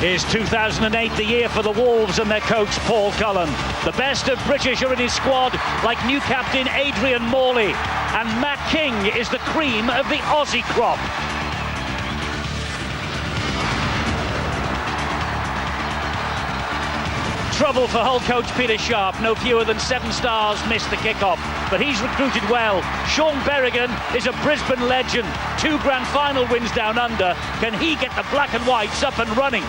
Is 2008 the year for the Wolves and their coach Paul Cullen? The best of British are in his squad, like new captain Adrian Morley, and Matt King is the cream of the Aussie crop. Trouble for Hull coach Peter Sharp. No fewer than 7 stars missed the kickoff, but he's recruited well. Sean Berrigan is a Brisbane legend. 2 grand final wins down under. Can he get the black and whites up and running?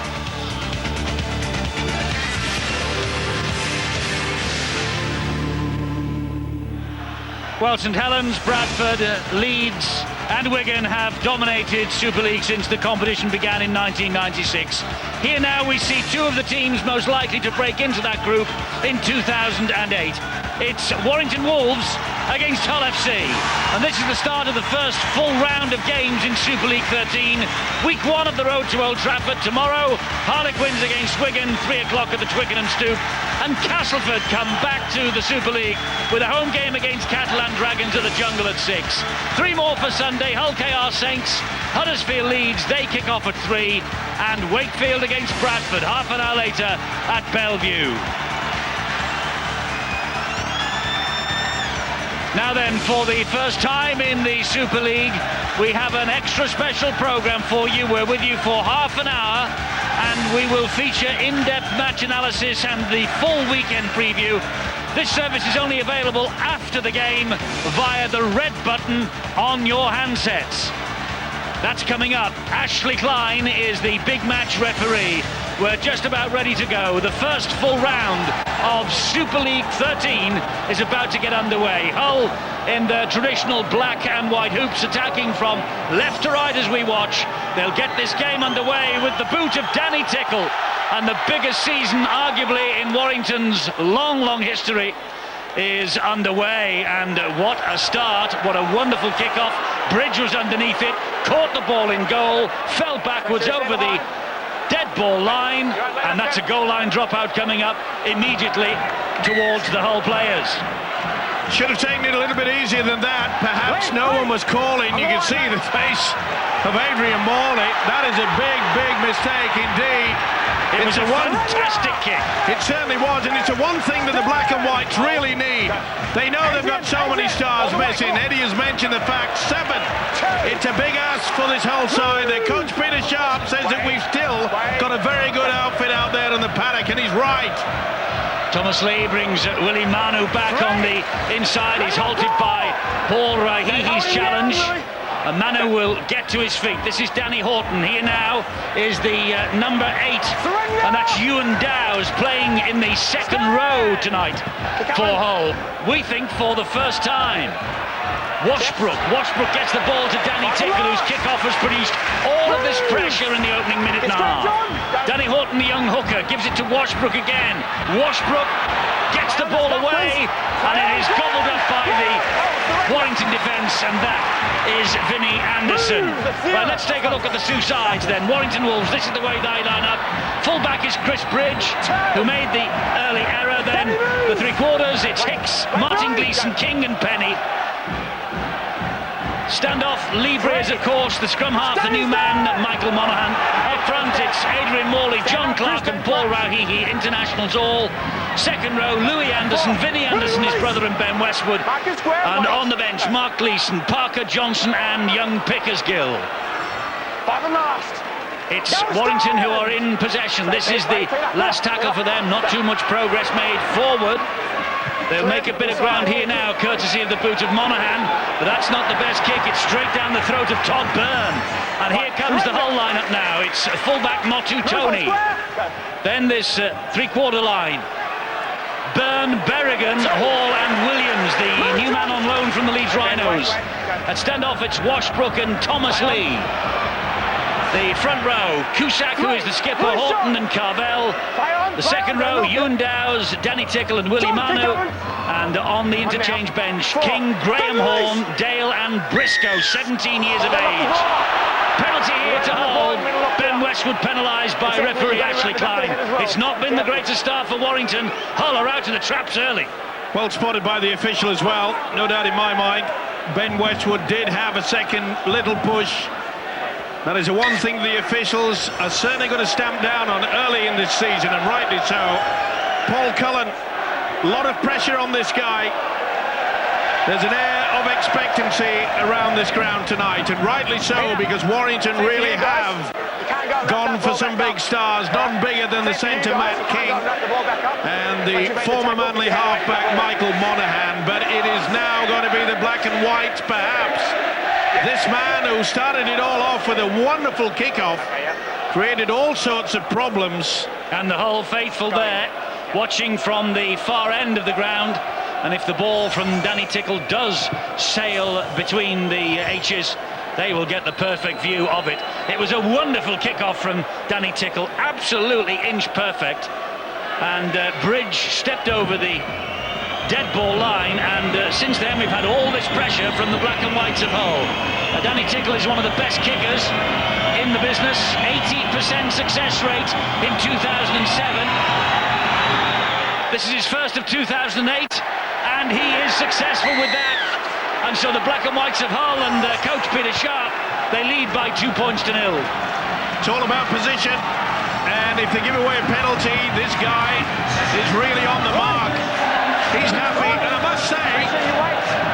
Well, St Helens, Bradford, Leeds and Wigan have dominated Super League since the competition began in 1996. Here now we see 2 of the teams most likely to break into that group in 2008. It's Warrington Wolves against Hull FC. And this is the start of the first full round of games in Super League 13. Week 1 of the road to Old Trafford tomorrow. Harlequins against Wigan, 3 o'clock at the Twickenham Stoop. And Castleford come back to the Super League with a home game against Catalan Dragons at the Jungle at 6. 3 more for Sunday. Hull KR Saints, Huddersfield Leeds, they kick off at 3. And Wakefield against Bradford half an hour later at Bellevue. Now then, for the first time in the Super League, we have an extra special programme for you. We're with you for half an hour, and we will feature in-depth match analysis and the full weekend preview. This service is only available after the game via the red button on your handsets. That's coming up. Ashley Klein is the big match referee. We're just about ready to go. The first full round of Super League 13 is about to get underway. Hull in the traditional black and white hoops, attacking from left to right as we watch. They'll get this game underway with the boot of Danny Tickle, and the biggest season arguably in Warrington's long history is underway. And what a start, what a wonderful kickoff. Bridge was underneath it, caught the ball in goal, fell backwards over the dead ball line, and that's a goal line dropout coming up immediately towards the Hull players. Should have taken it a little bit easier than that. Perhaps no one was calling. You can see the face of Adrian Morley. That is a big mistake indeed. It was a fantastic kick. It certainly was, and it's the one thing that the black and whites really need. They know they've got so many stars missing. Eddie has mentioned the fact 7. It's a big ask for this whole side. Their coach Peter Sharp says that we've still got a very good outfit out there in the paddock, and he's right. Thomas Lee brings Willie Manu back on the inside. He's halted by Paul Rahihi's challenge. And Manu will get to his feet. This is Danny Horton. Here now is the number 8, and that's Ewan Dowes playing in the second row tonight for Hull. We think for the first time. Washbrook gets the ball to Danny Tickle, whose kickoff has produced all of this pressure in the opening minute and a half. Danny Horton, the young hooker, gives it to Washbrook again. Washbrook gets the ball away, and it is gobbled up by the Warrington defence, and that is Vinnie Anderson. Right, let's take a look at the 2 sides then. Warrington Wolves, this is the way they line up. Full-back is Chris Bridge, who made the early error. Then the 3-quarters, it's Hicks, Martin Gleeson, King and Penny. Standoff, Libre is of course the scrum half, the new man, Michael Monaghan. Up front, it's Adrian Morley, John Clark and Paul Rahihi, internationals all. Second row, Louis Anderson, Vinnie Anderson, his brother, and Ben Westwood. And on the bench, Mark Gleeson, Parker Johnson and young Pickersgill. It's Warrington who are in possession. This is the last tackle for them. Not too much progress made forward. They'll make a bit of ground here now, courtesy of the boot of Monaghan, but that's not the best kick. It's straight down the throat of Todd Byrne. And here comes the Hull lineup now. It's fullback Motu Tony. Then this 3-quarter line. Byrne, Berrigan, Hall and Williams, the new man on loan from the Leeds Rhinos. At standoff, it's Washbrook and Thomas Lee. The front row, Cusack, who is the skipper, Horton and Carvel. The second row, Ewan Dowes, Danny Tickle and Willie Manu. And on the interchange bench, King, Graham Horn, Dale and Briscoe, 17 years of age. Penalty here to Hull. Ben Westwood penalised by referee Ashley Klein. It's not been the greatest start for Warrington. Hull are out of the traps early. Well spotted by the official as well, no doubt in my mind. Ben Westwood did have a second little push. That is the one thing the officials are certainly going to stamp down on early in this season, and rightly so. Paul Cullen, a lot of pressure on this guy. There's an air of expectancy around this ground tonight, and rightly so, because Warrington really have gone for some big stars, none bigger than the centre Matt King and the former Manly halfback Michael Monaghan, but it is now going to be the black and white, perhaps. This man who started it all off with a wonderful kickoff, created all sorts of problems. And the whole faithful there, watching from the far end of the ground. And if the ball from Danny Tickle does sail between the H's, they will get the perfect view of it. It was a wonderful kickoff from Danny Tickle, absolutely inch perfect. And Bridge stepped over the dead ball line, and since then we've had all this pressure from the black and whites of Hull. Danny Tickle is one of the best kickers in the business, 80% success rate in 2007. This is his first of 2008, and he is successful with that. And so the black and whites of Hull and coach Peter Sharp, they lead by 2 points to 0. It's all about position, and if they give away a penalty, this guy is really on the mark. He's happy, and I must say,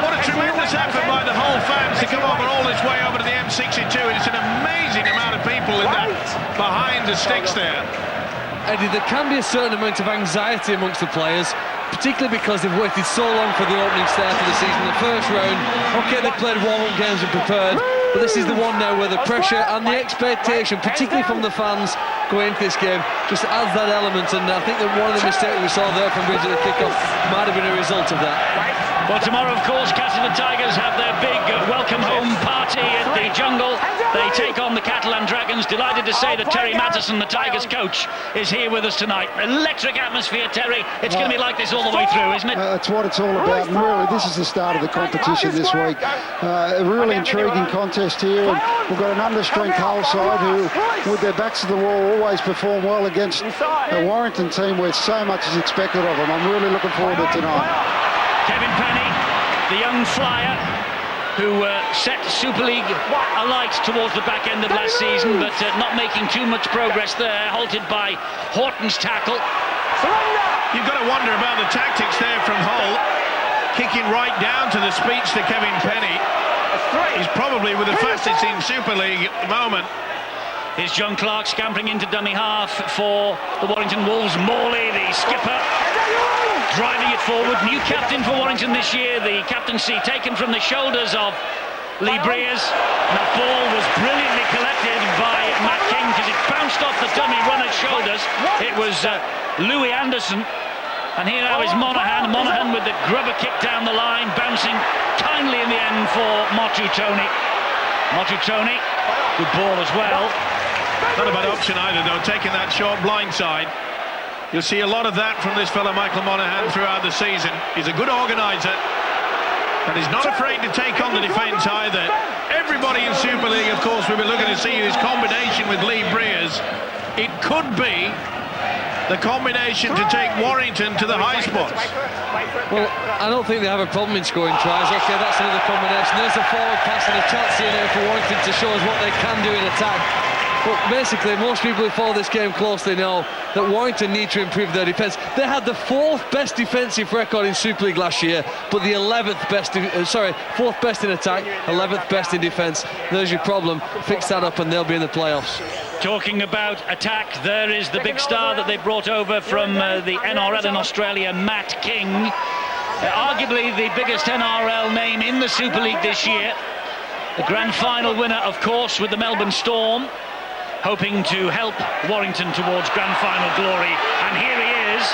what a tremendous effort by the Hull fans to come over all this way over to the M62. It's an amazing amount of people in that behind the sticks there. Eddie, there can be a certain amount of anxiety amongst the players, particularly because they've waited so long for the opening start of the season. The first round, okay, they've played warm-up games and prepared, but this is the one now where the pressure and the expectation, particularly from the fans going into this game, just adds that element. And I think that one of the mistakes we saw there from Bridge at the kickoff might have been a result of that. Well, tomorrow, of course, Castleford Tigers have their big welcome home party at the Jungle. They take on the Catalan Dragons. Delighted to say that Terry Mattison, the Tigers coach, is here with us tonight. Electric atmosphere, Terry. It's going to be like this all the way through, isn't it? That's what it's all about, and really this is the start of the competition this week. A really intriguing contest here, and we've got an understrength Hull side who, with their backs to the wall, always perform well against a Warrington team where so much is expected of them. I'm really looking forward to tonight. Kevin Penny, the young flyer, who set Super League alight towards the back end of last season, but not making too much progress there, halted by Horton's tackle. You've got to wonder about the tactics there from Hull, kicking right down to the speech to Kevin Penny. He's probably with the fastest in Super League at the moment. Here's John Clark scampering into dummy half for the Warrington Wolves. Morley, the skipper, driving it forward. New captain for Warrington this year. The captaincy taken from the shoulders of Lee Breers. And that ball was brilliantly collected by Matt King because it bounced off the dummy runner's shoulders. It was Louis Anderson. And here now is Monaghan. Monaghan with the grubber kick down the line, bouncing kindly in the end for Motu Tony. Motu Tony, good ball as well. Not a bad option either, though, taking that short blind side. You'll see a lot of that from this fellow Michael Monaghan throughout the season. He's a good organiser, and he's not afraid to take on the defence either. Everybody in Super League, of course, we'll be looking to see this combination with Lee Breers. It could be the combination to take Warrington to the high spots. Well, I don't think they have a problem in scoring tries. Okay, that's another combination. There's a forward pass and a chance here now for Warrington to show us what they can do in attack. But basically, most people who follow this game closely know that Warrington need to improve their defence. They had the 4th best defensive record in Super League last year, but the 11th best, 4th best in attack, 11th best in defence. There's your problem. Fix that up and they'll be in the playoffs. Talking about attack, there is the big star that they brought over from the NRL in Australia, Matt King. Arguably the biggest NRL name in the Super League this year. The grand final winner, of course, with the Melbourne Storm, hoping to help Warrington towards grand final glory. And here he is,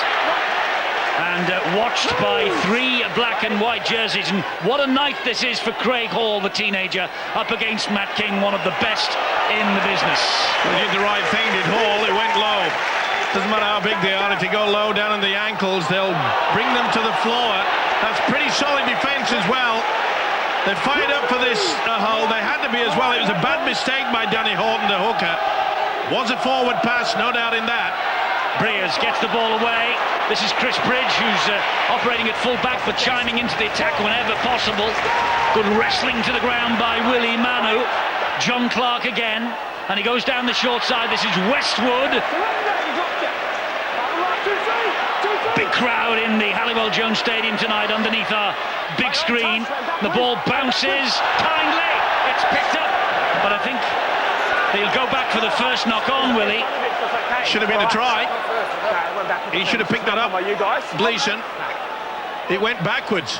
and watched by 3 black and white jerseys. And what a night this is for Craig Hall, the teenager, up against Matt King, one of the best in the business. Well, he did the right thing, did Hall. It went low. Doesn't matter how big they are, if you go low down in the ankles, they'll bring them to the floor. That's pretty solid defence as well. They fired up for this Hull. They had to be as well. It was a bad mistake by Danny Horton, the hooker. Was a forward pass, no doubt in that. Breers gets the ball away. This is Chris Bridge, who's operating at full back but chiming into the attack whenever possible. Good wrestling to the ground by Willie Manu. John Clark again. and he goes down the short side. This is Westwood. Big crowd in the Halliwell Jones Stadium tonight underneath our big screen. The ball bounces kindly. It's picked up, but I think they'll go back for the first knock on, Willie. Should have been a try. He should have picked that up. Gleeson. It went backwards.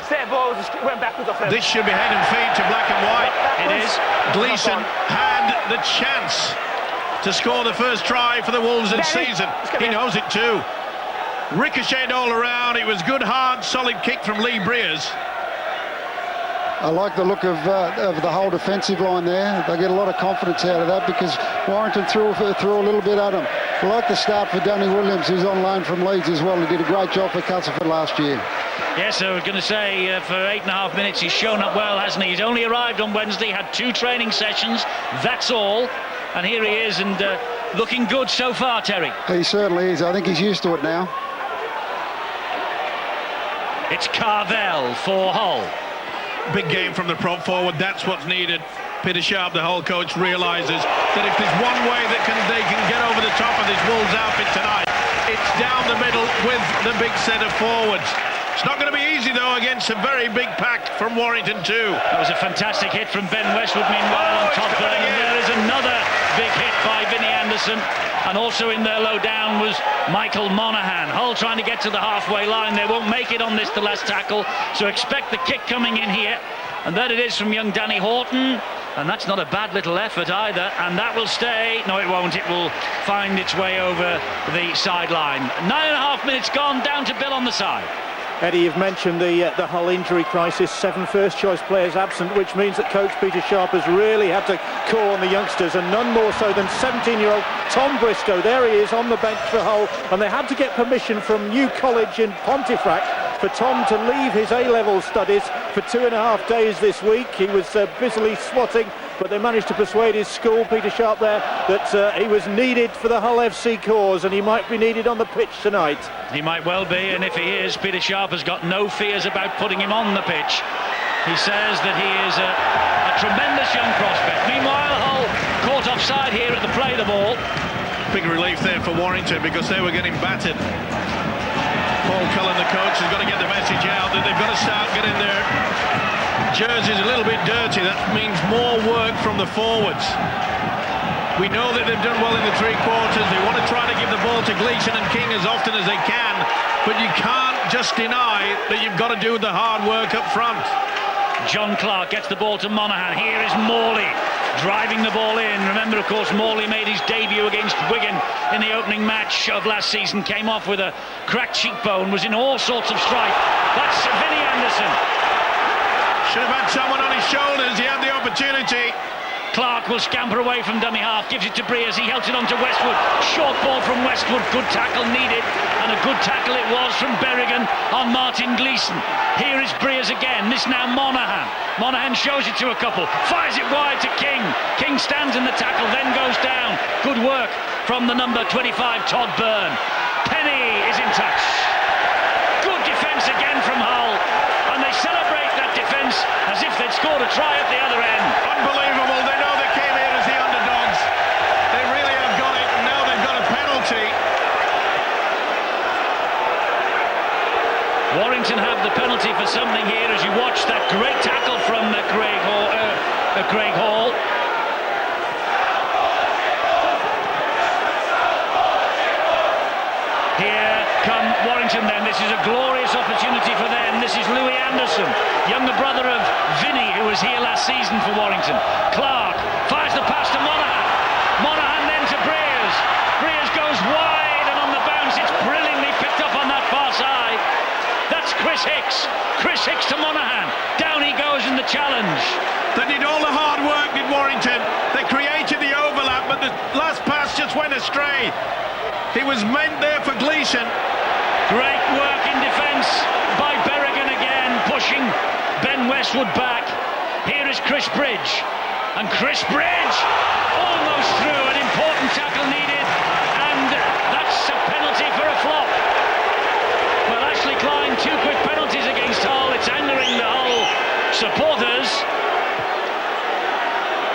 This should be head and feet to black and white. It is. Gleeson had the chance to score the first try for the Wolves this season. He knows it too. Ricocheted all around. It was good, hard, solid kick from Lee Briers. I like the look of the whole defensive line there. They get a lot of confidence out of that because Warrington threw a little bit at them. I like the start for Danny Williams, who's on loan from Leeds as well. He did a great job for Castleford last year. Yes, I was going to say, for 8.5 minutes, he's shown up well, hasn't he? He's only arrived on Wednesday, had 2 training sessions, that's all. And here he is, and looking good so far, Terry. He certainly is. I think he's used to it now. It's Carvel for Hull. Big game from the prop forward. That's what's needed. Peter Sharp, the Hull coach, realises that if there's one way that they can get over the top of this Wolves outfit tonight, it's down the middle with the big set of forwards. It's not going to be easy, though, against a very big pack from Warrington too. That was a fantastic hit from Ben Westwood, meanwhile, on Todd Byrne. And there is another big hit by Vinnie Anderson. And also in there low down was Michael Monaghan. Hull trying to get to the halfway line. They won't make it on this, the last tackle. So expect the kick coming in here. And there it is from young Danny Horton. And that's not a bad little effort either. And that will stay. No, it won't. It will find its way over the sideline. 9.5 minutes gone, down to Bill on the side. Eddie, you've mentioned the Hull injury crisis, 7 first-choice players absent, which means that coach Peter Sharp has really had to call on the youngsters, and none more so than 17-year-old Tom Briscoe. There he is on the bench for Hull, and they had to get permission from New College in Pontefract for Tom to leave his A-level studies for 2.5 days this week. He was busily swatting, but they managed to persuade his school, Peter Sharp there, that he was needed for the Hull FC cause, and he might be needed on the pitch tonight. He might well be, and if he is, Peter Sharp has got no fears about putting him on the pitch. He says that he is a tremendous young prospect. Meanwhile, Hull caught offside here at the play the ball. Big relief there for Warrington because they were getting battered. Paul Cullen, the coach, has got to get the message out that they've got to start getting their jerseys a little bit dirty. That means more work from the forwards. We know that they've done well in the 3 quarters. They want to try to give the ball to Gleeson and King as often as they can, but you can't just deny that you've got to do the hard work up front. John Clark gets the ball to Monaghan. Here is Morley driving the ball in. Remember, of course, Morley made his debut against Wigan in the opening match of last season. Came off with a cracked cheekbone, was in all sorts of strife. That's Vinnie Anderson. Should have had someone on his shoulders. He had the opportunity. Clark will scamper away from dummy half, gives it to Briers, he helps it on to Westwood. Short ball from Westwood, good tackle needed, and a good tackle it was from Berrigan on Martin Gleeson. Here is Briers again, this now Monaghan. Monaghan shows it to a couple, fires it wide to King. King stands in the tackle, then goes down. Good work from the number 25, Todd Byrne. Penny is in touch. Good defence again from Hull, and they celebrate that defence as if they'd scored a try at the other end. Unbelievable. They know they came here as the underdogs. They really have got it, and now they've got a penalty. Warrington have the penalty for something here as you watch that great tackle from Craig Hall. Here come Warrington then. This is a glorious opportunity for them. This is Louis Anderson, younger brother of Vinnie, who was here last season for Warrington. Clark fires the pass to Monaghan. Monaghan then to Briers. Briers goes wide, and on the bounce it's brilliantly picked up on that far side. That's Chris Hicks. Chris Hicks to Monaghan. Down he goes in the challenge. They did all the hard work, did Warrington. They created the overlap, but the last pass just went astray. He was meant there for Gleeson. Great work in defence by Berrigan again, pushing Ben Westwood back. Here is Chris Bridge. And Chris Bridge almost through. An important tackle needed. And that's a penalty for a flop. Well, Ashley Klein, 2 quick penalties against Hull. It's angering the Hull supporters.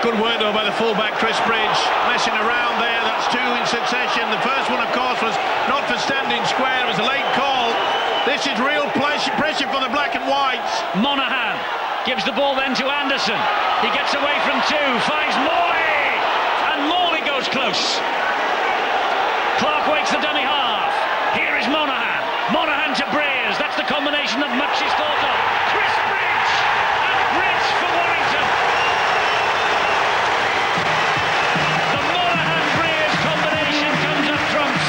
Good work though by the fullback Chris Bridge, messing around there. That's two in succession. The first one of course was not for standing square, it was a late call. This is real pressure for the black and whites. Monaghan gives the ball then to Anderson. He gets away from two, finds Morley, and Morley goes close. Clark waits the dummy half. Here is Monaghan. Monaghan to Breers. That's the combination that much is thought of. Chris Bridge, and Bridge for Warrington. The Monaghan-Breers combination comes up trumps,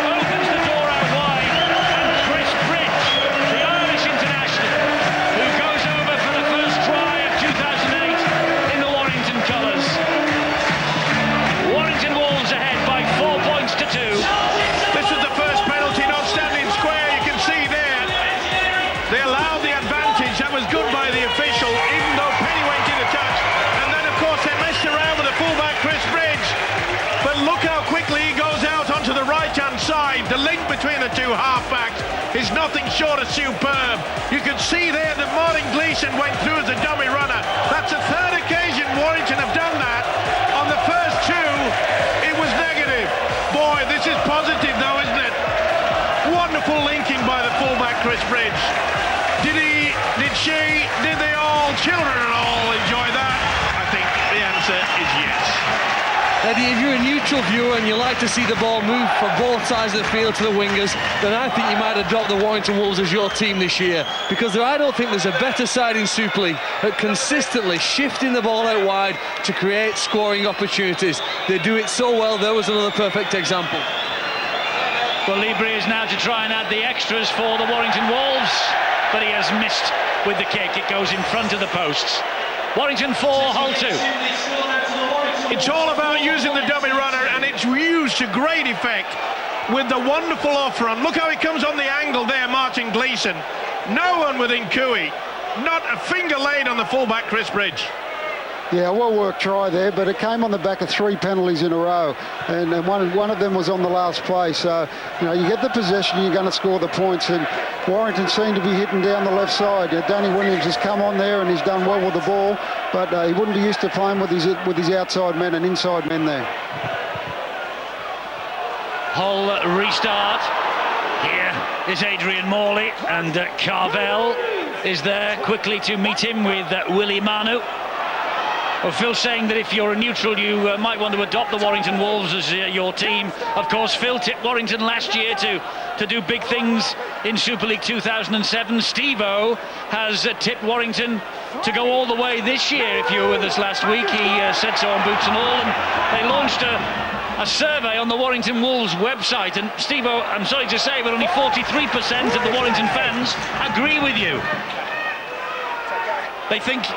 opens the door out wide, and Chris Bridge, the Irish international, who goes over for the first try of 2008 in the Warrington colours. Warrington Wolves ahead by 4 points to 2. This was the first penalty, not standing square. You can see there they allowed the advantage. That was good by the official, even though Penny went in a touch. And then of course they messed around with the fullback Chris Bridge. But look how quickly he goes out onto the right-hand side. The link between the two halfbacks is nothing short of superb. You can see there that Martin Gleeson went through as a dummy runner. That's the third occasion Warrington have done that. On the first two, it was negative. Boy, this is positive though, isn't it? Wonderful linking by the fullback Chris Bridge. Did they all, children and all, enjoy that? I think the answer is yes. Eddie, if you're a neutral viewer and you like to see the ball move from both sides of the field to the wingers, then I think you might have dropped the Warrington Wolves as your team this year, because I don't think there's a better side in Super League at consistently shifting the ball out wide to create scoring opportunities. They do it so well. There was another perfect example. Well, Libri is now to try and add the extras for the Warrington Wolves, but he has missed with the kick. It goes in front of the posts. Warrington 4, Hull 2. It's all about using the dummy runner, and it's used to great effect with the wonderful off-run. Look how he comes on the angle there, Martin Gleeson. No one within Cooey. Not a finger laid on the fullback Chris Bridge. Yeah, well-worked try there, but it came on the back of 3 penalties in a row, and one of them was on the last play. So, you know, you get the possession, you're going to score the points, and Warrington seemed to be hitting down the left side. Danny Williams has come on there and he's done well with the ball, but he wouldn't be used to playing with his outside men and inside men there. Hull restart. Here is Adrian Morley, and Carvel is there quickly to meet him with Willie Manu. Well, Phil saying that if you're a neutral, you might want to adopt the Warrington Wolves as your team. Of course, Phil tipped Warrington last year to do big things in Super League 2007. Steve-O has tipped Warrington to go all the way this year. If you were with us last week, he said so on Boots and All, and they launched a survey on the Warrington Wolves website, and Steve-O, I'm sorry to say, but only 43% of the Warrington fans agree with you. They think 40%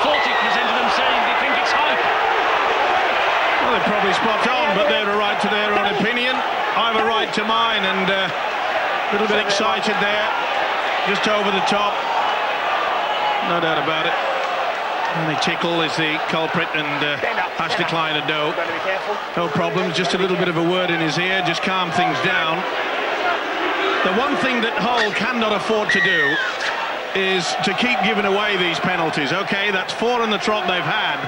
of them say they think it's hype. Well, they're probably spot on, but they're a right to their own opinion. I have a right to mine, and a little bit excited there, just over the top. No doubt about it. Only Tickle is the culprit, and has declined a no. No problems, just a little bit of a word in his ear, just calm things down. The one thing that Hull cannot afford to do is to keep giving away these penalties. Okay, that's 4 on the trot they've had.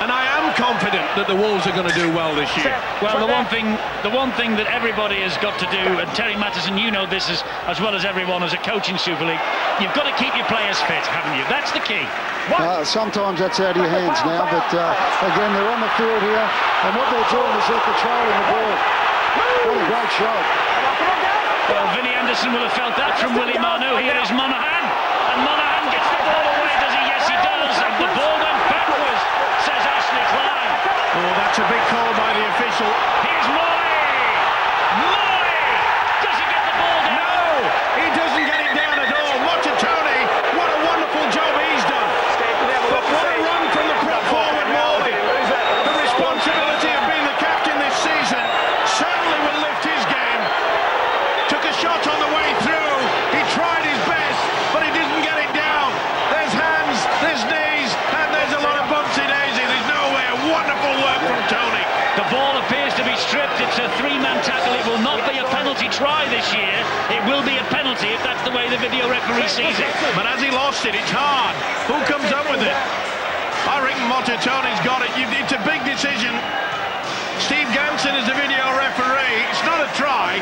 And I am confident that the Wolves are going to do well this year. Well, the one thing that everybody has got to do, and Terry Mattison, you know this as well as everyone as a coach in Super League, you've got to keep your players fit, haven't you? That's the key. Sometimes that's out of your hands now, but again, they're on the field here, and what they're doing is they're controlling the ball. What a great shot. Well, Vinnie Anderson will have felt that from Willie Manu. Here is Monaghan, and Monaghan gets the ball away, does he? Yes, he does. And the ball went backwards, says Ashley Klein. Oh, that's a big call by the official. Here's Morley. Morley! Does he get the ball down? No, he doesn't get it down at all. Motatoni, what a wonderful job he's done. But what a run from the prop forward Morley. The responsibility of being the captain this season certainly will lift his game. Took a shot on the way through. He tried his best, but he didn't get it down. There's hands, there's knees, and there's a lot of bumps in Daisy. There's nowhere. Wonderful work from Tony. The ball appears to be stripped. It's a 3-man tackle. It will not be a penalty try this year. It will be a penalty if that's the way the video referee sees it. But as he lost it, it's hard. Who comes up with it? I reckon Tony's got it. It's a big decision. Steve Ganson is the video referee. It's not a try.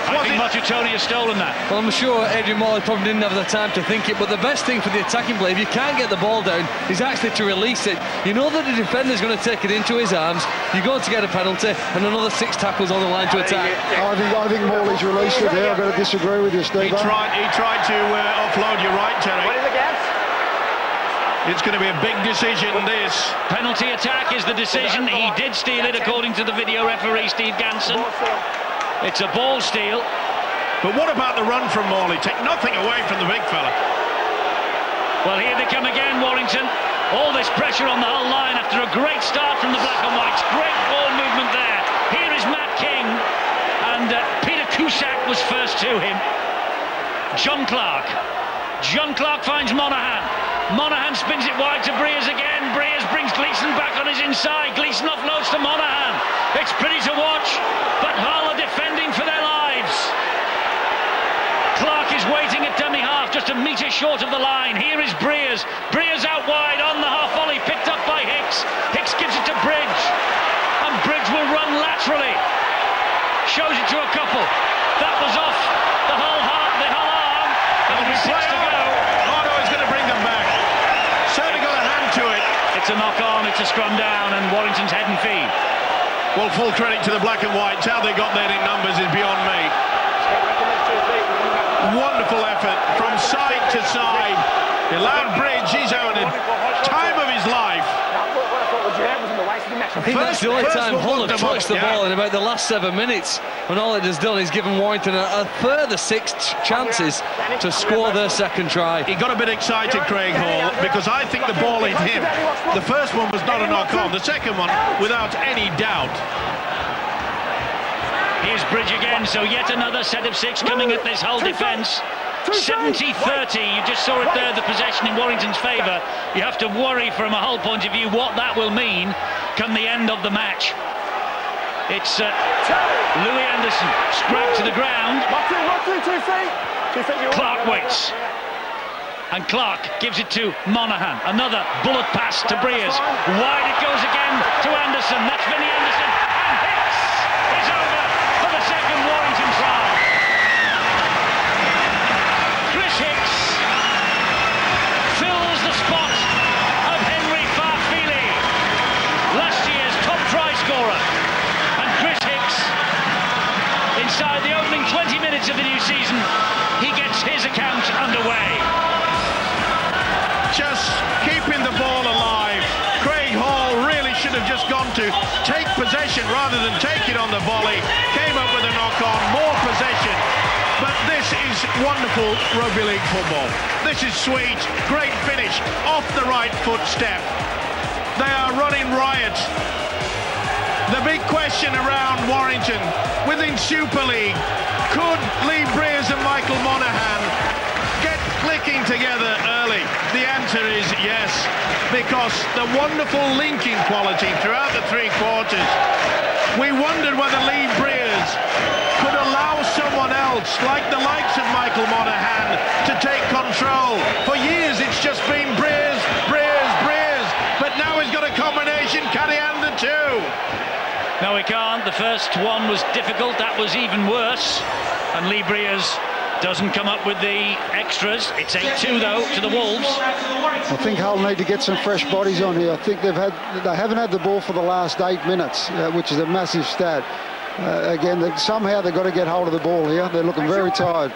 I think Tony has stolen that. Well, I'm sure Adrian Morley probably didn't have the time to think it, but the best thing for the attacking player, if you can't get the ball down, is actually to release it. You know that the defender's going to take it into his arms, you're going to get a penalty, and another 6 tackles on the line to attack. I think Morley's released it there. I've got to disagree with you, Steve. He tried to offload you, right, Terry? It's going to be a big decision, this. Penalty attack is the decision. He did steal it, according to the video referee, Steve Ganson. It's a ball steal. But what about the run from Morley? Take nothing away from the big fella. Well, here they come again, Warrington. All this pressure on the whole line after a great start from the black and whites. Great ball movement there. Here is Matt King. And Peter Cusack was first to him. John Clark. John Clark finds Monaghan. Monaghan spins it wide to Breers again. Breers brings Gleeson back on his inside. Gleeson offloads to Monaghan. It's pretty to watch, but Hull are defending for their lives. Clark is waiting at dummy half, just a metre short of the line. Here is Breers. Breers out wide on the half volley, picked up by Hicks. Hicks gives it to Bridge, and Bridge will run laterally. Shows it to a couple. That was off the Hull arm. And with 6 to go. Oh no, he's going to bring them back. Certainly got a hand to it. It's a knock on, it's a scrum down, and Warrington's head and feed. Well, full credit to the black and whites. How they got there in numbers is beyond me. Wonderful effort from side to side. He allowed Bridge, he's having a time of his life. I think that's the only time Hull have touched the ball in about the last 7 minutes, when all it has done is given Warrington a further 6 chances to score their second try. He got a bit excited, Craig Hall, because I think the ball hit him. The first one was not a knock-on. The second one, without any doubt. Here's Bridge again, so yet another set of 6 coming at this Hull defence. 70-30, you just saw it there, the possession in Warrington's favour. You have to worry from a Hull point of view what that will mean come the end of the match. It's Louis Anderson, scrapped to the ground. Clark waits. And Clark gives it to Monaghan. Another bullet pass to Breers. Wide it goes again to Anderson. That's Vinnie Anderson. And Hicks is over for the second Warrington try. Chris Hicks fills the spot of Henry Farfili, last year's top try scorer. And Chris Hicks, inside the opening 20 minutes of the new season, he gets his account underway. Just keeping the ball alive. Craig Hall really should have just gone to take possession rather than take it on the volley. Came up with a knock-on, more possession. But this is wonderful rugby league football. This is sweet, great finish, off the right foot step. They are running riot. The big question around Warrington within Super League, could Lee Breers and Michael Monaghan get clicking together early? The answer is yes, because the wonderful linking quality throughout the 3 quarters. We wondered whether Lee Breers could allow someone else, like the likes of Michael Monaghan, to take control. For years it's just been Breers, Breers, Breers, but now he's got a combination. Can he hand the 2? No, he can't. The first one was difficult. That was even worse. And Lee Breers doesn't come up with the extras. It's 8-2 though to the Wolves. I think Hull need to get some fresh bodies on here. I think they haven't had the ball for the last 8 minutes, which is a massive stat. Again, somehow they've got to get hold of the ball here. They're looking very tired.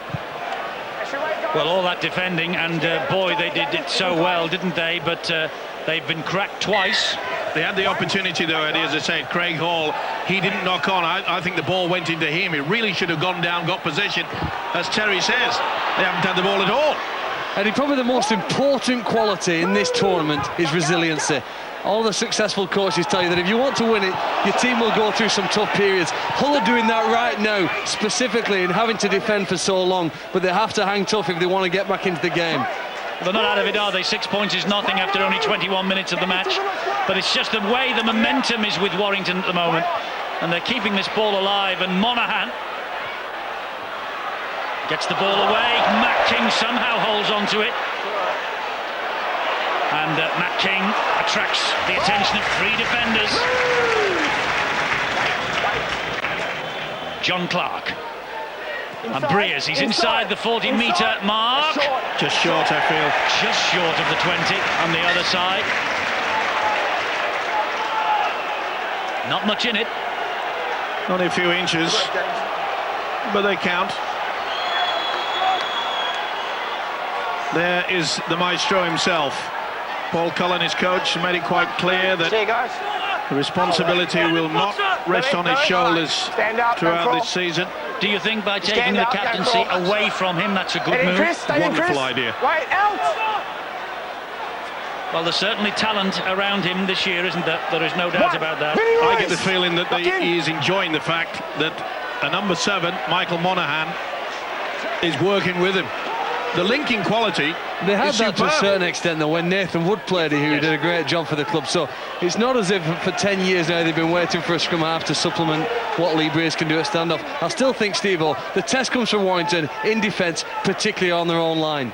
Well, all that defending, and boy, they did it so well, didn't they? But they've been cracked twice. They had the opportunity though, Eddie, as I said. Craig Hall, he didn't knock on. I think the ball went into him. He really should have gone down, got possession. As Terry says, they haven't had the ball at all. And probably the most important quality in this tournament is resiliency. All the successful coaches tell you that if you want to win it, your team will go through some tough periods. Hull are doing that right now, specifically in having to defend for so long, but they have to hang tough if they want to get back into the game. They're not out of it, are they? 6 points is nothing after only 21 minutes of the match. But it's just the way the momentum is with Warrington at the moment. And they're keeping this ball alive. And Monaghan gets the ball away. Matt King somehow holds on to it. And Matt King attracts the attention of 3 defenders. John Clark. And Breers, he's inside the 40-metre mark. Just short, I feel. Just short of the 20 on the other side. Not much in it. Only a few inches, but they count. There is the maestro himself. Paul Cullen, his coach, made it quite clear that the responsibility will not rest on his shoulders throughout this season. Do you think by taking the captaincy away from him, that's a good move? Wonderful idea. Right, out! Well, there's certainly talent around him this year, isn't there? There is no doubt about that. I get the feeling that he is enjoying the fact that a number 7, Michael Monaghan, is working with him. The linking quality They had is that to a superb. certain extent, though, when Nathan Wood played here, who did a great job for the club. So it's not as if for 10 years now they've been waiting for a scrum half to supplement what Lee Breers can do at standoff. I still think, Steve-O, the test comes from Warrington in defence, particularly on their own line.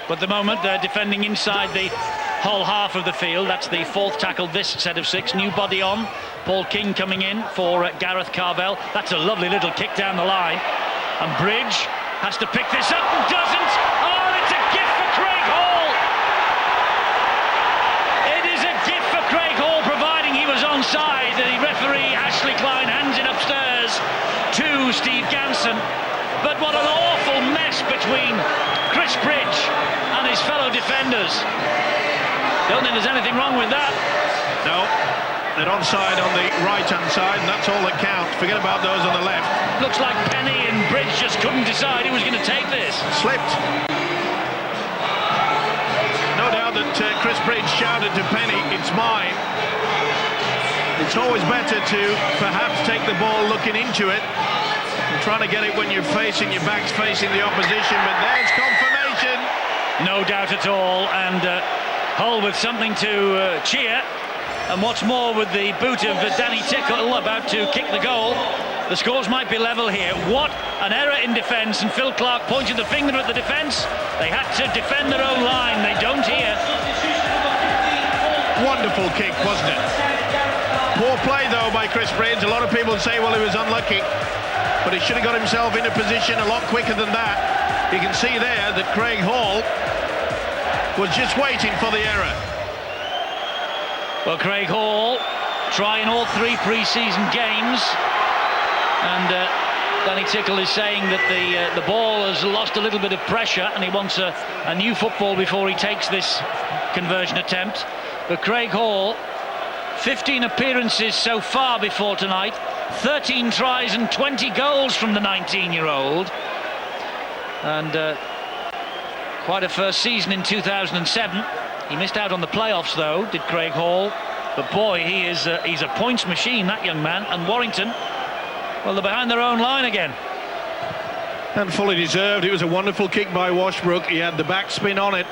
But at the moment, they're defending inside the whole half of the field. That's the 4th tackle this set of 6. New body on. Paul King coming in for Gareth Carvell. That's a lovely little kick down the line. And Bridge has to pick this up and doesn't. Oh, it's a gift for Craig Hall. It is a gift for Craig Hall, providing he was onside. The referee, Ashley Klein, hands it upstairs to Steve Ganson. But what an awful mess between Chris Bridge and his fellow defenders. Don't think there's anything wrong with that. No, they're onside on the right-hand side, and that's all that counts. Forget about those on the left. Looks like Penny and Bridge just couldn't decide who was going to take this. Slipped. No doubt that Chris Bridge shouted to Penny, "It's mine." It's always better to perhaps take the ball looking into it and trying to get it when your back's facing the opposition, but there's confirmation. No doubt at all, and Hull with something to cheer. And what's more, with the boot of Danny Tickle about to kick the goal, the scores might be level here. What an error in defence, and Phil Clark pointed the finger at the defence. They had to defend their own line. They don't here. Wonderful kick, wasn't it? Poor play, though, by Chris Bridge. A lot of people say, well, he was unlucky, but he should have got himself into position a lot quicker than that. You can see there that Craig Hall was just waiting for the error. Well, Craig Hall trying all 3 pre-season games, and Danny Tickle is saying that the ball has lost a little bit of pressure and he wants a new football before he takes this conversion attempt. But Craig Hall, 15 appearances so far before tonight, 13 tries and 20 goals from the 19-year-old, and quite a first season in 2007. He missed out on the playoffs, though, did Craig Hall. But boy, he's a points machine, that young man. And Warrington, well, they're behind their own line again. And fully deserved. It was a wonderful kick by Washbrook. He had the backspin on it.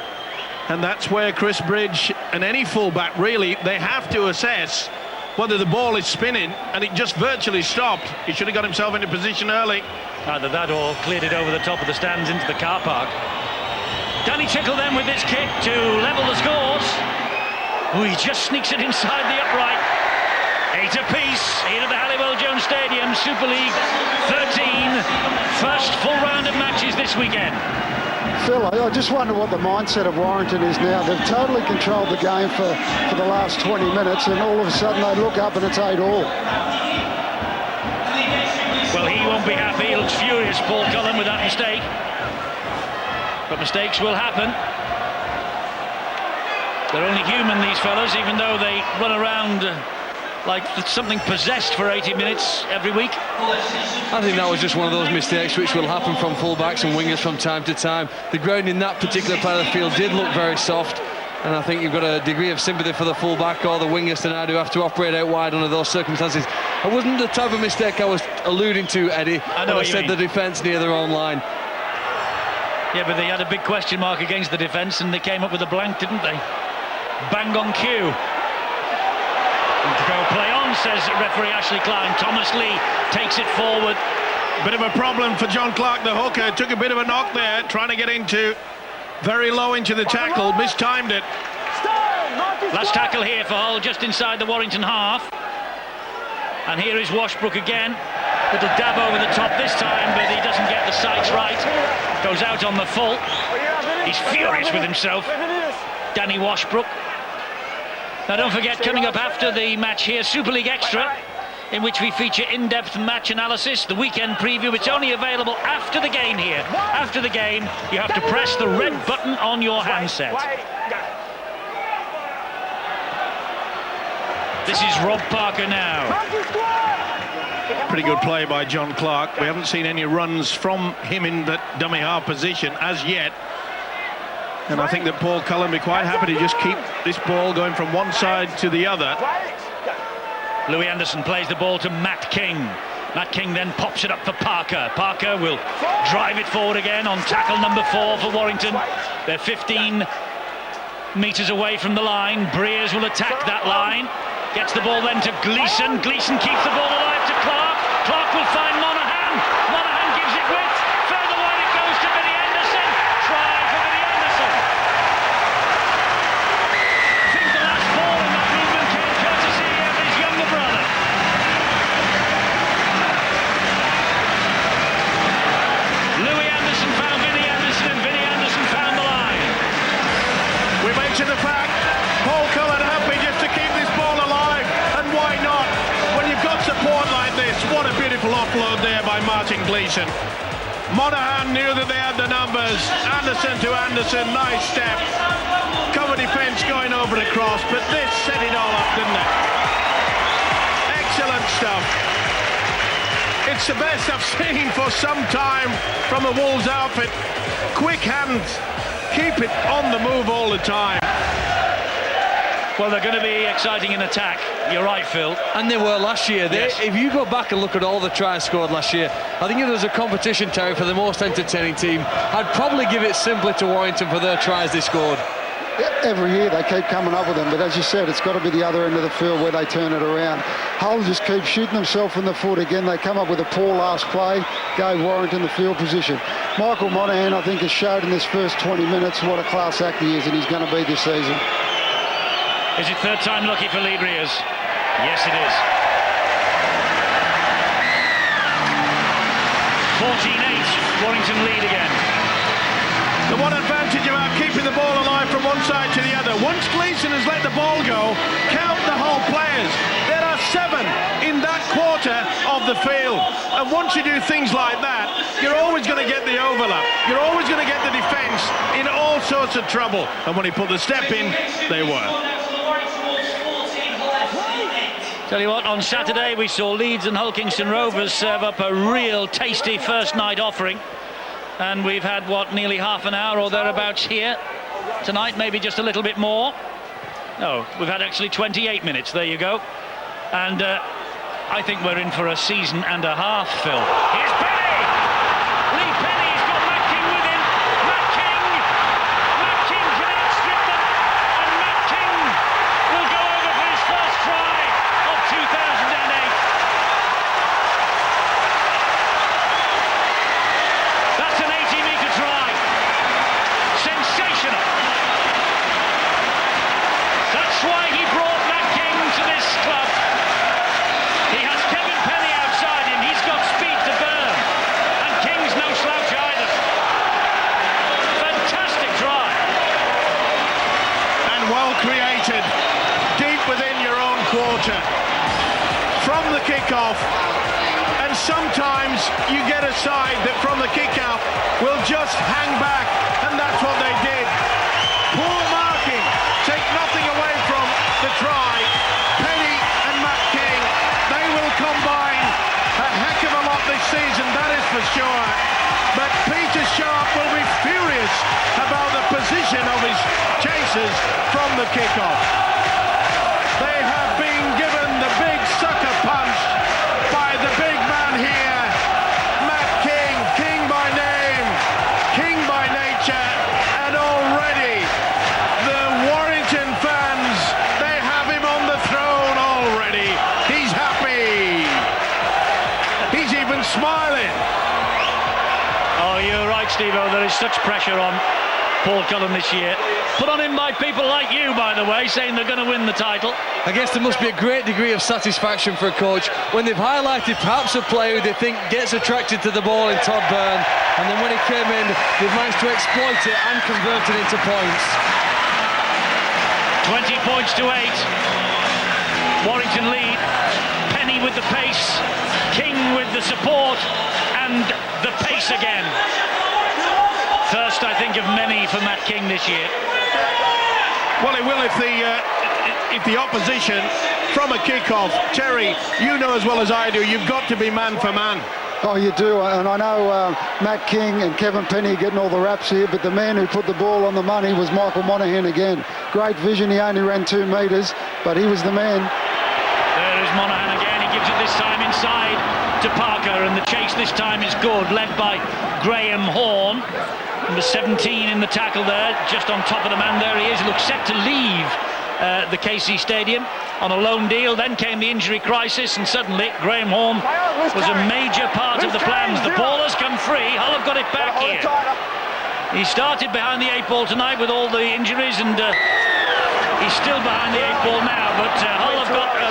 And that's where Chris Bridge and any fullback, really, they have to assess whether the ball is spinning, and it just virtually stopped. He should have got himself into position early. Either that or cleared it over the top of the stands into the car park. Danny Tickle then with this kick to level the scores. Oh, he just sneaks it inside the upright. 8 apiece here at the Halliwell Jones Stadium. Super League 13. First full round of matches this weekend. Phil, I just wonder what the mindset of Warrington is now. They've totally controlled the game for the last 20 minutes, and all of a sudden they look up and it's 8-all. Well, he won't be happy. He looks furious, Paul Cullen, with that mistake. But mistakes will happen. They're only human, these fellas, even though they run around like something possessed for 80 minutes every week. I think that was just one of those mistakes which will happen from fullbacks and wingers from time to time. The ground in that particular part of the field did look very soft, and I think you've got a degree of sympathy for the fullback or the wingers tonight who have to operate out wide under those circumstances. It wasn't the type of mistake I was alluding to, Eddie. I know what you said mean. The defence near their own line. Yeah, but they had a big question mark against the defence, and they came up with a blank, didn't they? Bang on cue. And to go play on, says referee Ashley Klein. Thomas Lee takes it forward. Bit of a problem for John Clark, the hooker. Took a bit of a knock there, trying to get into very low into the tackle, mistimed it. Last tackle here for Hull, just inside the Warrington half. And here is Washbrook again. Little dab over the top this time, but he doesn't get the sights right. Goes out on the full. He's furious with himself, Danny Washbrook. Now don't forget, coming up after the match here, Super League Extra, in which we feature in-depth match analysis, the weekend preview. It's only available after the game here. After the game, you have to press the red button on your handset. This is Rob Parker now. Pretty good play by John Clark. We haven't seen any runs from him in that dummy half position as yet. And I think that Paul Cullen will be quite happy to just keep this ball going from one side to the other. Louis Anderson plays the ball to Matt King. Matt King then pops it up for Parker. Parker will drive it forward again on tackle number 4 for Warrington. They're 15 metres away from the line. Breers will attack that line. Gets the ball then to Gleeson. Gleeson keeps the ball alive to Clark. Clark will find Monaghan. Monaghan gives it width. Further wide it goes to Vinnie Anderson. Try for Vinnie Anderson. I think the last ball in that movement came courtesy of his younger brother. Louis Anderson found Vinnie Anderson, and Vinnie Anderson found the line. We mentioned the fact Paul Cullen happy just to keep this ball alive, and why not? When you've got support like this, what a beautiful offload there by Martin Gleeson. Monaghan knew that they had the numbers. Anderson to Anderson, nice step. Cover defence going over the cross, but this set it all up, didn't it? Excellent stuff. It's the best I've seen for some time from a Wolves outfit. Quick hands, keep it on the move all the time. Well, they're going to be exciting in attack. You're right, Phil. And they were last year. Yes. If you go back and look at all the tries scored last year, I think if there was a competition, Terry, for the most entertaining team, I'd probably give it simply to Warrington for their tries they scored. Every year they keep coming up with them, but as you said, it's got to be the other end of the field where they turn it around. Hull just keep shooting themselves in the foot again. They come up with a poor last play, gave Warrington the field position. Michael Monaghan, I think, has showed in this first 20 minutes what a class act he is, and he's going to be this season. Is it third time lucky for Lee Breers? Yes, it is. 14-8, Warrington lead again. The one advantage about keeping the ball alive from one side to the other. Once Gleeson has let the ball go, count the whole players. There are 7 in that quarter of the field. And once you do things like that, you're always going to get the overlap. You're always going to get the defence in all sorts of trouble. And when he put the step in, they were. Tell you what, on Saturday we saw Leeds and Hull Kingston Rovers serve up a real tasty first night offering. And we've had, what, nearly half an hour or thereabouts here. Tonight, maybe just a little bit more. No, we've had actually 28 minutes. There you go. And I think we're in for a season and a half, Phil. Here's Penny! Lee Penny, he's got Matt King with him. Matt King can outstrip them. And Matt King will go over for his first try of 2008. That's an 80-metre try. Sensational. That's why he brought Matt King to this club. He has Kevin Penny outside him. He's got speed to burn. And King's no slouch either. Fantastic try. And well created. Deep within your own quarter. From the kick-off. And sometimes you get a side that from the kick-out will just hang back, and that's what they did. Poor marking, take nothing away from the try. Penny and Matt King, they will combine a heck of a lot this season, that is for sure. But Peter Sharp will be furious about the position of his chasers from the kick-off. They have been given the big sucker punch by the big man here, Matt King, King by name, King by nature, and already the Warrington fans, they have him on the throne already. He's happy. He's even smiling. Oh, you're right, Steve-O. There is such pressure on Paul Cullen this year. put on him by people like you, by the way, saying they're going to win the title. I guess there must be a great degree of satisfaction for a coach when they've highlighted perhaps a player who they think gets attracted to the ball in Todd Byrne, and then when he came in, they've managed to exploit it and convert it into points. 20 points to 8. Warrington lead. Penny with the pace, King with the support, and the pace again. First, I think, of many for Matt King this year. Well, it will if the opposition from a kick-off. Terry, you know as well as I do, you've got to be man for man. Oh, you do, and I know Matt King and Kevin Penny getting all the raps here, but the man who put the ball on the money was Michael Monaghan again. Great vision, he only ran 2 metres, but he was the man. There is Monaghan again, he gives it this time inside to Parker, and the chase this time is good, led by Graham Horne. Number 17 in the tackle there, just on top of the man. There he is. He looks set to leave the KC Stadium on a loan deal. Then came the injury crisis, and suddenly Graham Horne was a major part of the plans. The ball has come free. Hull have got it back here. He started behind the 8 ball tonight with all the injuries, and he's still behind the 8 ball now. But Hull have got a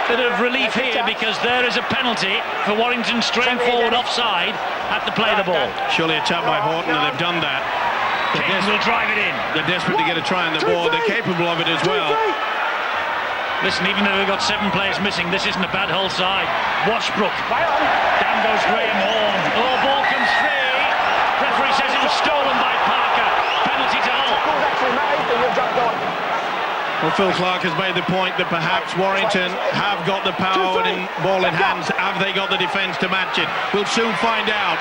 bit of relief here because there is a penalty for Warrington straying forward offside at the play the ball. Surely a tap by Horton, and they've done that. King will drive it in. They're desperate to get a try on the ball. They're capable of it as well. Listen, even though we've got 7 players missing, this isn't a bad Hull side. Washbrook. Down goes Graham Horne. Oh, ball comes free. Referee says it was stolen by Parker. Penalty to Hull. Well, Phil Clark has made the point that perhaps Warrington have got the power and ball in hands. Have they got the defence to match it? We'll soon find out.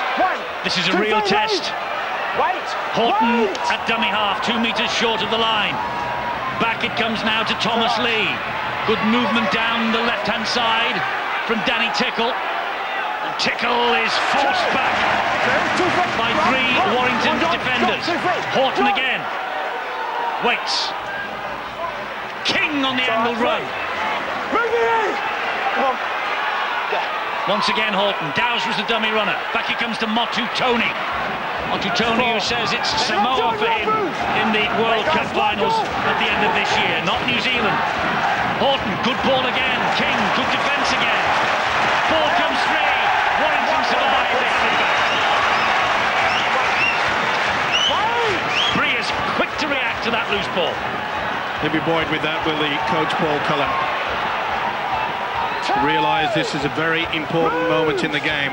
This is a real test. Horton at dummy half, 2 metres short of the line. Back it comes now to Thomas Lee. Good movement down the left-hand side from Danny Tickle. And Tickle is forced back by 3 Warrington defenders. Horton again. Waits. King on the angled run. Once again Horton. Dowes was the dummy runner. Back he comes to Motu Tony. Motu Tony, who says it's Samoa for him in the World Cup finals at the end of this year, not New Zealand. Horton, good ball again. King, good defence again. Ball comes free. Warrington survive. Bree is quick to react to that loose ball. He'll be buoyed with that, will the coach Paul Cullen. Realise this is a very important moment in the game.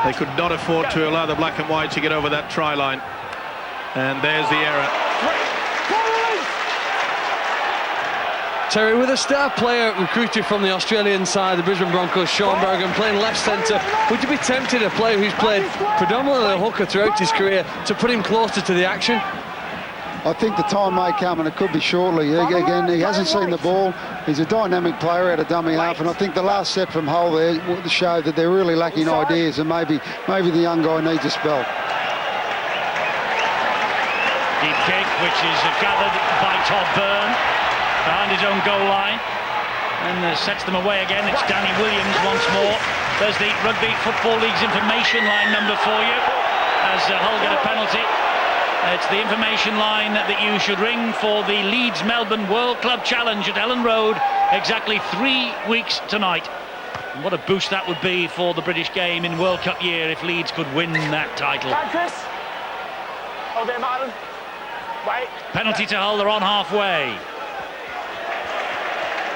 They could not afford to allow the black and white to get over that try line. And there's the error. Terry, with a star player recruited from the Australian side, the Brisbane Broncos, Sean Bergen, playing left centre, would you be tempted, a player who's played predominantly a hooker throughout his career, to put him closer to the action? I think the time may come, and it could be shortly. Again, he hasn't seen the ball. He's a dynamic player out of dummy half, and I think the last set from Hull there showed that they're really lacking ideas, and maybe the young guy needs a spell. Deep kick, which is gathered by Todd Byrne behind his own goal line, and sets them away again. It's Danny Williams once more. There's the Rugby Football League's information line number for you as Hull get a penalty. It's the information line that you should ring for the Leeds-Melbourne World Club Challenge at Ellen Road, exactly 3 weeks tonight. And what a boost that would be for the British game in World Cup year if Leeds could win that title. Penalty to Hull, they're on halfway.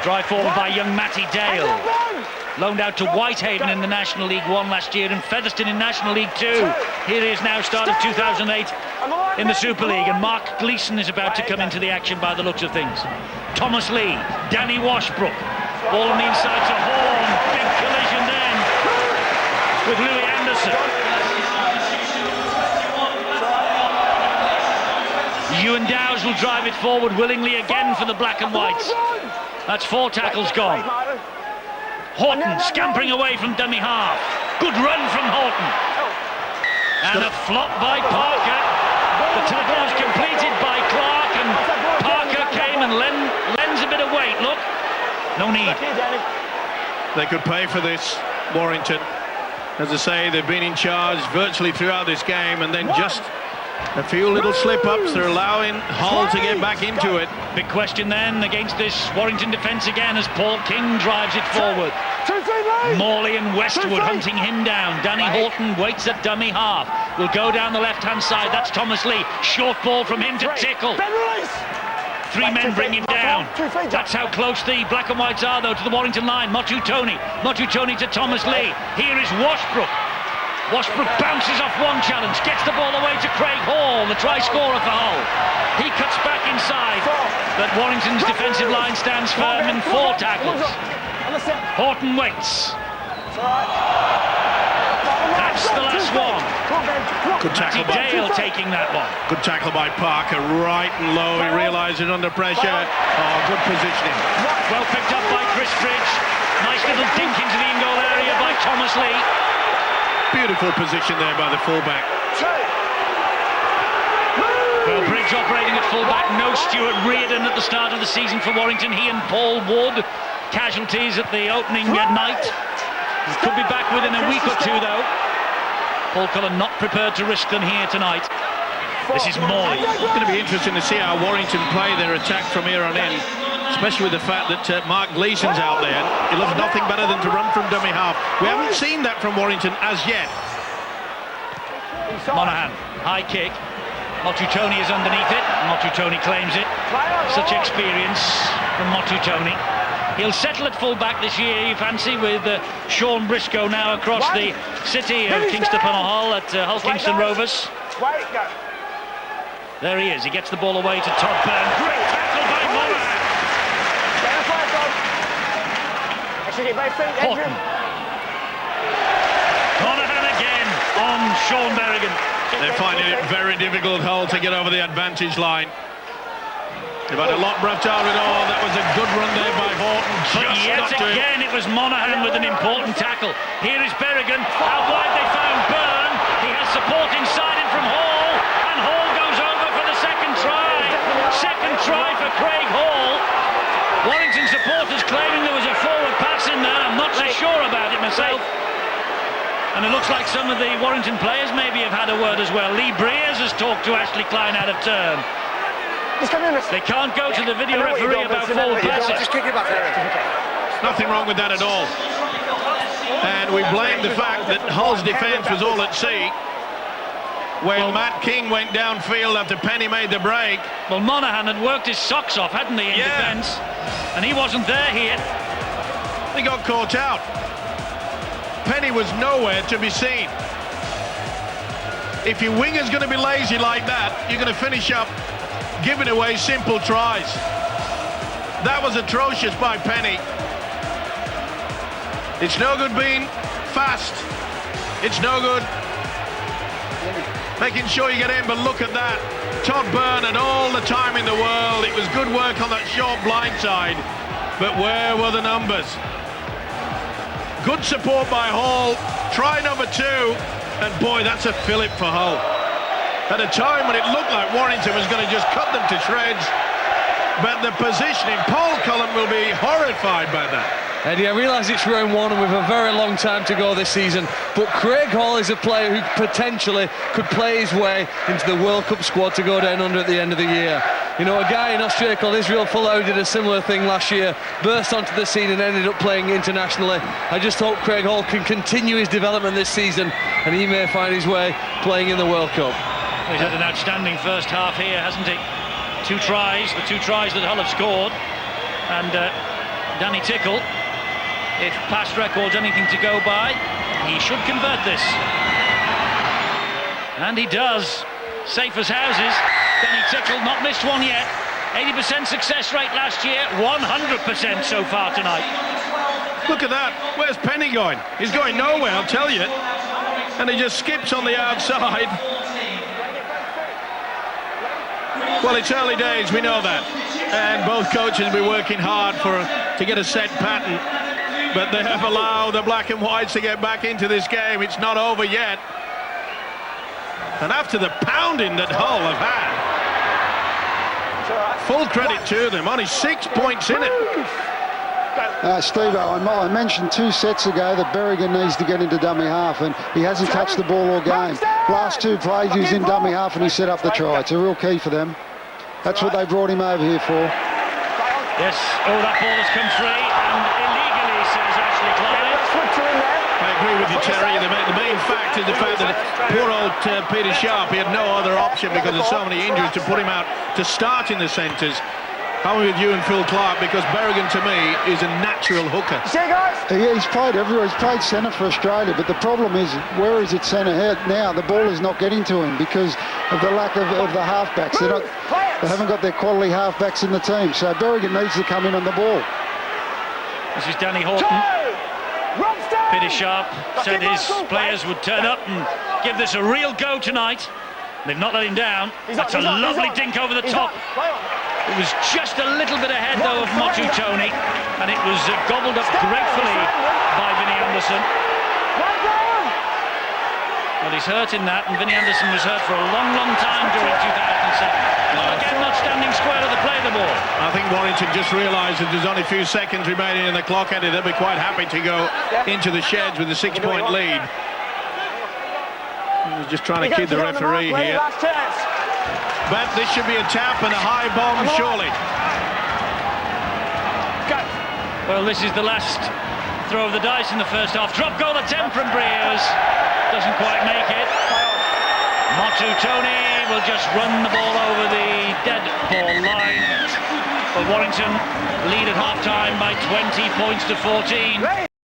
Drive forward by young Matty Dale. Loaned out to Whitehaven in the National League 1 last year and Featherstone in National League 2. Here he is now, started 2008 in the Super League, and Mark Gleeson is about to come into the action by the looks of things. Thomas Lee, Danny Washbrook, ball on the inside to Horne, big collision then with Louis Anderson. Ewan Dowes will drive it forward willingly again for the black and whites. That's 4 tackles gone. Horton scampering away from dummy half. Good run from Horton. And a flop by Parker. The tackle was completed by Clark, and Parker came and lends a bit of weight. Look, no need. They could pay for this, Warrington. As I say, they've been in charge virtually throughout this game, and then just A few little slip-ups, they're allowing Hull to get back into it. Big question then against this Warrington defence again as Paul King drives it forward. Morley and Westwood hunting him down. Danny Horton waits at dummy half. Will go down the left-hand side. That's Thomas Lee. Short ball from him to Tickle. Three men bring him down. That's how close the black and whites are, though, to the Warrington line. Motu Tony to Thomas Lee. Here is Washbrook. Washbrook bounces off one challenge, gets the ball away to Craig Hall, the try scorer for Hull. He cuts back inside, but Warrington's defensive line stands firm in 4 tackles. Horton waits. That's the last one. Good tackle by Dale taking that one. Good tackle by Parker, right and low. He realises under pressure. Oh, good positioning. Well picked up by Chris Bridge. Nice little dink into the in-goal area by Thomas Lee. Beautiful position there by the fullback. Well, Bridge operating at fullback. No Stuart Reardon at the start of the season for Warrington. He and Paul Wood, casualties at the opening night. He could be back within a week or two, though. Paul Cullen not prepared to risk them here tonight. This is Morley. It's going to be interesting to see how Warrington play their attack from here on in, especially with the fact that Mark Gleeson's out there. He loves nothing better than to run from dummy half. We haven't seen that from Warrington as yet. Monaghan, high kick. Motu Tony is underneath it. Motu Tony claims it. Such experience from Motu Tony. He'll settle at full-back this year, you fancy, with Sean Briscoe now across the city of Kingston upon Hull at Hull Kingston Rovers. There he is. He gets the ball away to Todd Byrne. Great tackle by Monaghan. Horton. Monaghan again on Sean Berrigan. They're finding it very difficult, Hull, to get over the advantage line. They've had a lot roughed out with all. That was a good run there by Horton. But yet again, it was Monaghan with an important tackle. Here is Berrigan. Out wide they found Byrne. He has support inside him from Hall. And Hall goes over for the second try. Second try for Craig Hall. Warrington supporters claiming there was a forward pass in there. I'm not so sure about it myself. And it looks like some of the Warrington players maybe have had a word as well. Lee Breers has talked to Ashley Klein out of turn. They can't go to the video referee about forward passes. Just kick it back there. Nothing wrong with that at all. And we blame the fact that Hull's defence was all at sea when Matt King went downfield after Penny made the break. Well, Monaghan had worked his socks off, hadn't he, in defence? And he wasn't there here. They got caught out. Penny was nowhere to be seen. If your winger's going to be lazy like that, you're going to finish up giving away simple tries. That was atrocious by Penny. It's no good being fast. It's no good making sure you get in, but look at that. Todd Byrne had all the time in the world. It was good work on that short blind side, but where were the numbers? Good support by Hall. Try number 2, and boy, that's a fillip for Hull. At a time when it looked like Warrington was going to just cut them to shreds. But the positioning, Paul Cullen will be horrified by that. Eddie, I realise it's round 1 and we've a very long time to go this season, but Craig Hall is a player who potentially could play his way into the World Cup squad to go down under at the end of the year. You know, a guy in Australia called Israel Folau did a similar thing last year, burst onto the scene and ended up playing internationally. I just hope Craig Hall can continue his development this season and he may find his way playing in the World Cup. He's had an outstanding first half here, hasn't he? 2 tries, the 2 tries that Hull have scored. And Danny Tickle, if past record's anything to go by, he should convert this. And he does. Safe as houses. Danny Tickle, not missed one yet. 80% success rate last year, 100% so far tonight. Look at that. Where's Penny going? He's going nowhere, I'll tell you. And he just skips on the outside. Well, it's early days, we know that. And both coaches will be working hard to get a set pattern. But they have allowed the black and whites to get back into this game. It's not over yet. And after the pounding that Hull have had, full credit to them, only 6 points in it. Steve, I mentioned 2 sets ago that Berrigan needs to get into dummy half, and he hasn't touched the ball all game. Last 2 plays, he's in dummy half and he set up the try. It's a real key for them. That's what they brought him over here for. Yes, oh, that ball has come free, and illegally, says Ashley Clyde. I agree with you, Terry. The main fact is the fact that poor old Peter Sharp, he had no other option because of so many injuries to put him out to start in the centres. I'm with you and Phil Clark, because Berrigan, to me, is a natural hooker. Yeah, he's played everywhere. He's played centre for Australia, but the problem is, where is it centre now? The ball is not getting to him because of the lack of the halfbacks. They haven't got their quality halfbacks in the team, so Berrigan needs to come in on the ball. This is Danny Horton. Peter Sharp said his players would turn up and give this a real go tonight. They've not let him down. That's a lovely dink over the top. It was just a little bit ahead, though, of Motu Tony, and it was gobbled up gratefully by Vinnie Anderson. Well, he's hurt in that, and Vinnie Anderson was hurt for a long, long time during 2007. Not again, not standing square to the play of the ball. I think Warrington just realised that there's only a few seconds remaining in the clock, and they'll be quite happy to go into the sheds with a 6-point lead. He's just trying to kid the referee here. But this should be a tap and a high bomb, surely. Well, this is the last throw of the dice in the first half. Drop goal attempt from Breers. Doesn't quite make it. Motu Tony will just run the ball over the dead ball line. But Warrington lead at half-time by 20 points to 14.